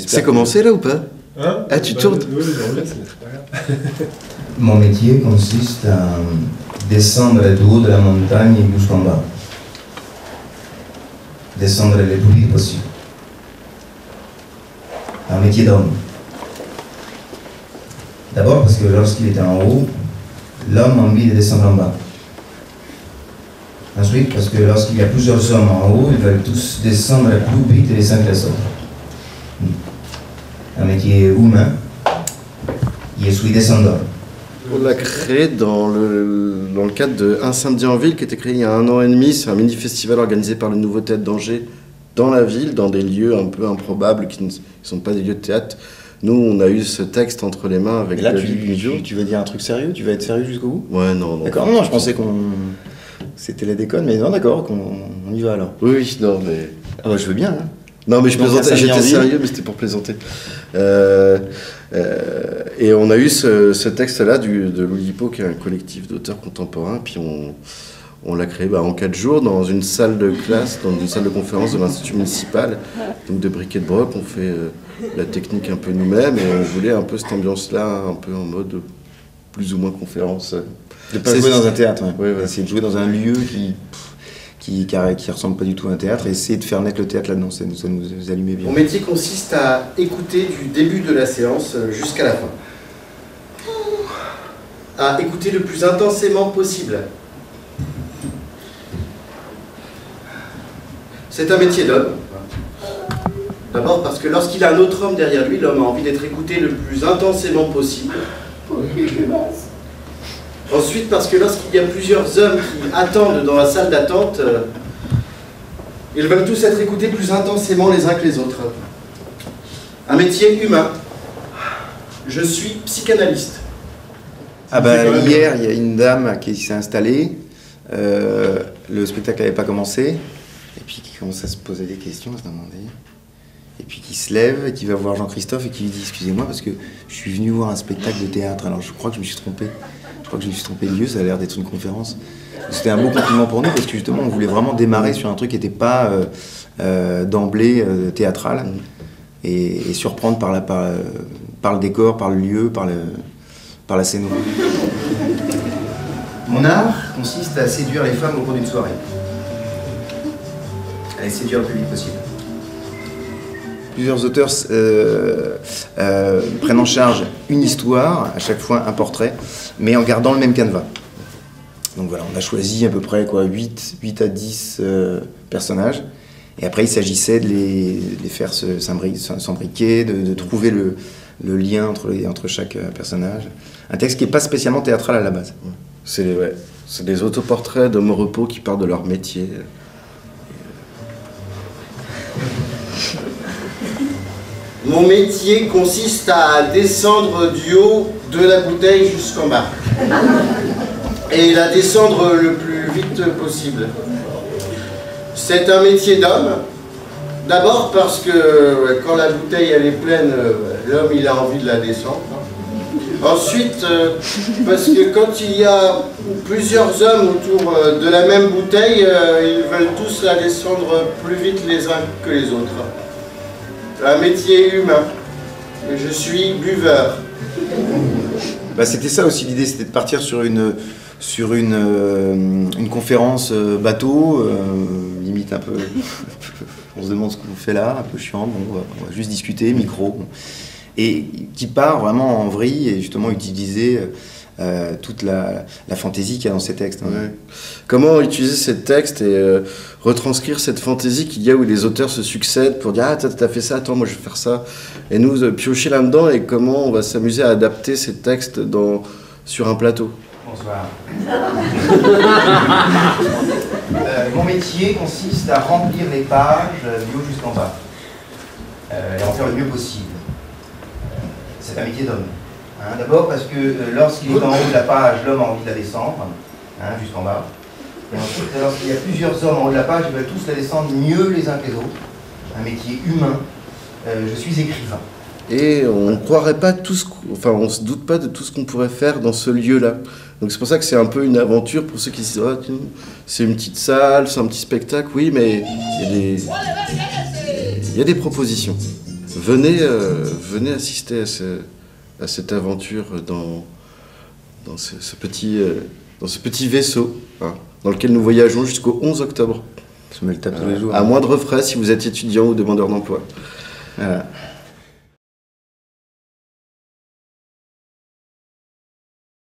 C'est commencé là ou pas? Hein? Ah, tu tournes? Oui, c'est pas grave. Mon métier consiste à descendre du haut de la montagne jusqu'en bas. Descendre le plus vite possible. Un métier d'homme. D'abord parce que lorsqu'il est en haut, l'homme a envie de descendre en bas. Ensuite parce que lorsqu'il y a plusieurs hommes en haut, ils veulent tous descendre plus vite les uns que les autres. Un métier humain. Je suis descendant. On l'a créé dans le cadre de Un samedi en ville qui a été créé il y a 1 an et demi. C'est un mini-festival organisé par le Nouveau Théâtre d'Angers dans la ville, dans des lieux un peu improbables qui ne sont pas des lieux de théâtre. Nous, on a eu ce texte entre les mains avec Et là, David Midio. tu vas dire un truc sérieux? Tu vas être sérieux jusqu'au bout? Ouais, non. D'accord, non, je pensais qu'on... C'était la déconne, mais non, d'accord, on y va alors. Oui, non, mais... Ah bah je veux bien, hein. Non, mais je Donc, plaisantais, Un samedi en j'étais ville. sérieux, mais c'était pour plaisanter. Et on a eu ce texte-là de l'Oulipo, qui est un collectif d'auteurs contemporains, puis on l'a créé en 4 jours dans une salle de classe, dans une salle de conférence de l'Institut municipal, donc de briquet de broc. On fait la technique un peu nous-mêmes, et on voulait un peu cette ambiance-là, un peu en mode plus ou moins conférence. De pas jouer dans un théâtre, ouais. Ouais, ouais. Essayer de jouer dans un lieu qui ressemble pas du tout à un théâtre, et essayer de faire naître le théâtre là-dedans, ça nous allumait bien. Mon métier consiste à écouter du début de la séance jusqu'à la fin. À écouter le plus intensément possible. C'est un métier d'homme. D'abord parce que lorsqu'il a un autre homme derrière lui, l'homme a envie d'être écouté le plus intensément possible. Ensuite parce que lorsqu'il y a plusieurs hommes qui attendent dans la salle d'attente, ils veulent tous être écoutés plus intensément les uns que les autres. Un métier humain. Je suis psychanalyste. Ah bah hier, il y a une dame qui s'est installée, le spectacle n'avait pas commencé, et puis qui commence à se poser des questions, à se demander, et puis qui se lève et qui va voir Jean-Christophe et qui lui dit « Excusez-moi parce que je suis venu voir un spectacle de théâtre, alors je crois que je me suis trompé. Je crois que je me suis trompé de lieu, ça a l'air d'être une conférence. » C'était un beau compliment pour nous parce que justement on voulait vraiment démarrer sur un truc qui n'était pas d'emblée théâtral et surprendre par le décor, par le lieu, par la scène. Mon art consiste à séduire les femmes au cours d'une soirée. À les séduire le plus vite possible. Plusieurs auteurs prennent en charge une histoire, à chaque fois un portrait, mais en gardant le même canevas. Donc voilà, on a choisi à peu près 8 à 10 personnages. Et après, il s'agissait de les faire s'embriquer, de trouver le lien entre chaque personnage. Un texte qui n'est pas spécialement théâtral à la base. C'est des autoportraits d'hommes au repos qui parlent de leur métier. Mon métier consiste à descendre du haut de la bouteille jusqu'en bas. Et la descendre le plus vite possible. C'est un métier d'homme. D'abord parce que quand la bouteille elle est pleine, l'homme il a envie de la descendre. Ensuite, parce que quand il y a plusieurs hommes autour de la même bouteille, ils veulent tous la descendre plus vite les uns que les autres. Un métier humain. Et je suis buveur. Bah, c'était ça aussi l'idée, c'était de partir sur une conférence bateau, limite un peu... On se demande ce qu'on fait là, un peu chiant, bon, on va juste discuter, micro. Bon. Et qui part vraiment en vrille et justement utiliser toute la fantaisie qu'il y a dans ces textes. Hein. Ouais. Comment utiliser ces textes et retranscrire cette fantaisie qu'il y a où les auteurs se succèdent pour dire « Ah, t'as fait ça, attends, moi je vais faire ça ». Et nous piocher là-dedans et comment on va s'amuser à adapter ces textes sur un plateau. Bonsoir. Mon métier consiste à remplir les pages du haut jusqu'en bas et en faire le mieux possible. C'est un métier d'homme. Hein, d'abord parce que lorsqu'il est en haut de la page, l'homme a envie de la descendre, hein, jusqu'en bas. Et ensuite, lorsqu'il y a plusieurs hommes en haut de la page, ils veulent tous la descendre mieux les uns que les autres. Un métier humain. Je suis écrivain. Et on ne croirait pas on se doute pas de tout ce qu'on pourrait faire dans ce lieu-là. Donc c'est pour ça que c'est un peu une aventure pour ceux qui se disent oh, tiens, c'est une petite salle, c'est un petit spectacle, oui, mais il y a des propositions. venez assister à cette aventure dans ce petit vaisseau, hein, dans lequel nous voyageons jusqu'au 11 octobre. Je me le tape tous les jours. À moindre frais si vous êtes étudiant ou demandeur d'emploi. Voilà.